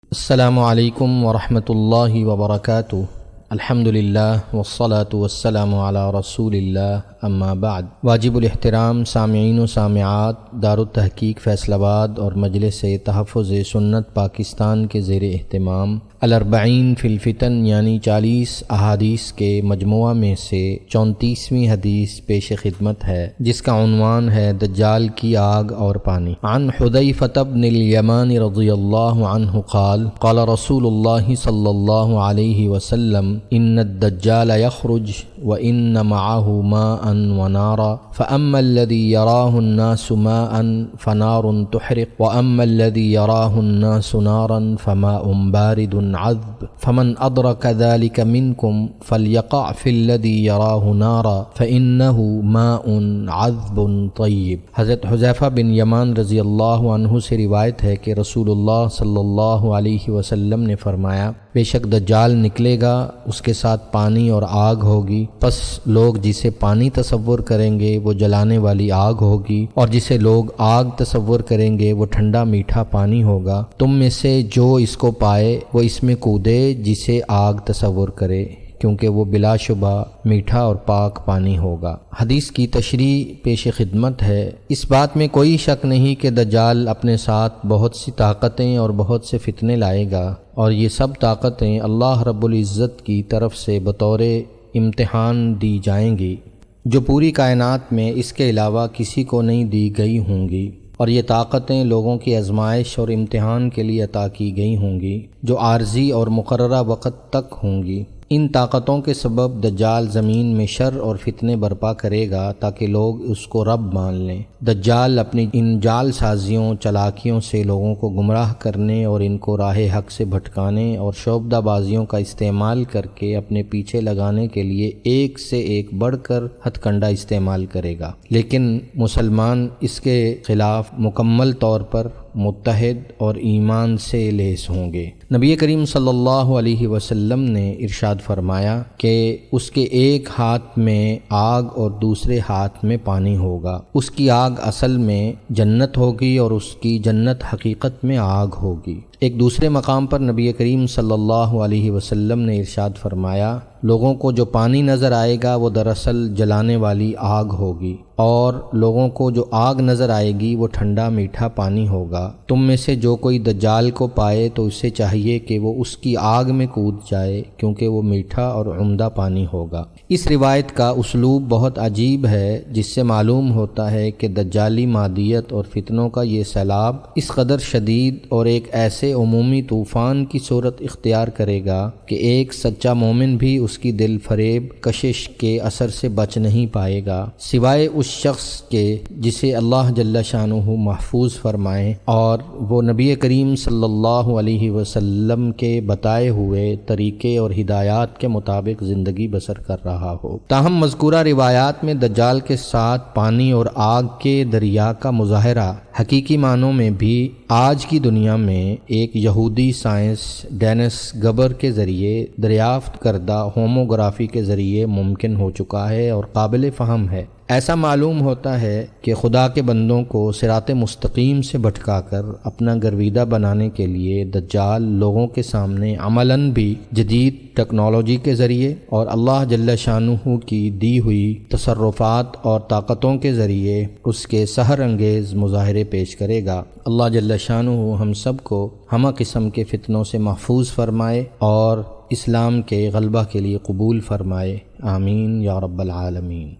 السلام علیکم ورحمۃ اللہ وبرکاتہ۔ الحمدللہ والصلاة والسلام علی رسول اللہ، اما بعد۔ واجب الاحترام سامعین و سامعات، دارالتحقیق فیصل آباد اور مجلس تحفظ سنت پاکستان کے زیر اہتمام الاربعین فی الفتن یعنی 40 احادیث کے مجموعہ میں سے 34ویں حدیث پیش خدمت ہے، جس کا عنوان ہے دجال کی آگ اور پانی۔ عن حذیفۃ بن الیمان رضی اللہ عنہ قال قال رسول اللہ صلی اللہ علیہ وسلم ان الدجال یخرج وان معه ماء ونارا فاما الذي يراه الناس ماء فنار تحرق واما الذي يراه الناس نارا فماء بارد عذب فمن أدرك ذلك منكم فليقع في الذي يراه نارا فإنه ماء عذب طيب۔ حضرت حذیفہ بن یمان رضی اللہ عنہ سے روایت ہے کہ رسول اللہ صلی اللہ علیہ وسلم نے فرمایا، بے شک دجال نکلے گا، اس کے ساتھ پانی اور آگ ہوگی، پس لوگ جسے پانی تصور کریں گے وہ جلانے والی آگ ہوگی، اور جسے لوگ آگ تصور کریں گے وہ ٹھنڈا میٹھا پانی ہوگا۔ تم میں سے جو اس کو پائے وہ اس میں کودے جسے آگ تصور کرے، کیونکہ وہ بلا شبہ میٹھا اور پاک پانی ہوگا۔ حدیث کی تشریح پیش خدمت ہے۔ اس بات میں کوئی شک نہیں کہ دجال اپنے ساتھ بہت سی طاقتیں اور بہت سے فتنے لائے گا، اور یہ سب طاقتیں اللہ رب العزت کی طرف سے بطور امتحان دی جائیں گی، جو پوری کائنات میں اس کے علاوہ کسی کو نہیں دی گئی ہوں گی، اور یہ طاقتیں لوگوں کی آزمائش اور امتحان کے لیے عطا کی گئی ہوں گی، جو عارضی اور مقررہ وقت تک ہوں گی۔ ان طاقتوں کے سبب دجال زمین میں شر اور فتنے برپا کرے گا تاکہ لوگ اس کو رب مان لیں۔ دجال اپنی ان جال سازیوں چلاکیوں سے لوگوں کو گمراہ کرنے اور ان کو راہ حق سے بھٹکانے اور شعبدہ بازیوں کا استعمال کر کے اپنے پیچھے لگانے کے لیے ایک سے ایک بڑھ کر ہتھ کنڈا استعمال کرے گا، لیکن مسلمان اس کے خلاف مکمل طور پر متحد اور ایمان سے لیس ہوں گے۔ نبی کریم صلی اللہ علیہ وسلم نے ارشاد فرمایا کہ اس کے ایک ہاتھ میں آگ اور دوسرے ہاتھ میں پانی ہوگا۔ اس کی آگ اصل میں جنت ہوگی اور اس کی جنت حقیقت میں آگ ہوگی۔ ایک دوسرے مقام پر نبی کریم صلی اللہ علیہ وسلم نے ارشاد فرمایا، لوگوں کو جو پانی نظر آئے گا وہ دراصل جلانے والی آگ ہوگی، اور لوگوں کو جو آگ نظر آئے گی وہ ٹھنڈا میٹھا پانی ہوگا۔ تم میں سے جو کوئی دجال کو پائے تو اسے چاہیے کہ وہ اس کی آگ میں کود جائے، کیونکہ وہ میٹھا اور عمدہ پانی ہوگا۔ اس روایت کا اسلوب بہت عجیب ہے، جس سے معلوم ہوتا ہے کہ دجالی مادیت اور فتنوں کا یہ سیلاب اس قدر شدید اور ایک ایسے عمومی طوفان کی صورت اختیار کرے گا کہ ایک سچا مومن بھی اس کی دل فریب کشش کے اثر سے بچ نہیں پائے گا، سوائے اس شخص کے جسے اللہ جل شانہ محفوظ فرمائے اور وہ نبی کریم صلی اللہ علیہ وسلم کے بتائے ہوئے طریقے اور ہدایات کے مطابق زندگی بسر کر رہا ہو۔ تاہم مذکورہ روایات میں دجال کے ساتھ پانی اور آگ کے دریا کا مظاہرہ حقیقی معنوں میں بھی آج کی دنیا میں ایک یہودی سائنس ڈینس گبر کے ذریعے دریافت کردہ ہوموگرافی کے ذریعے ممکن ہو چکا ہے اور قابل فہم ہے۔ ایسا معلوم ہوتا ہے کہ خدا کے بندوں کو صراط مستقیم سے بھٹکا کر اپنا گرویدہ بنانے کے لیے دجال لوگوں کے سامنے عملاً بھی جدید ٹیکنالوجی کے ذریعے اور اللہ جل شانہ کی دی ہوئی تصرفات اور طاقتوں کے ذریعے اس کے سحر انگیز مظاہرے پیش کرے گا۔ اللہ جل شانہ ہم سب کو ہمہ قسم کے فتنوں سے محفوظ فرمائے اور اسلام کے غلبہ کے لیے قبول فرمائے، آمین یا رب العالمین۔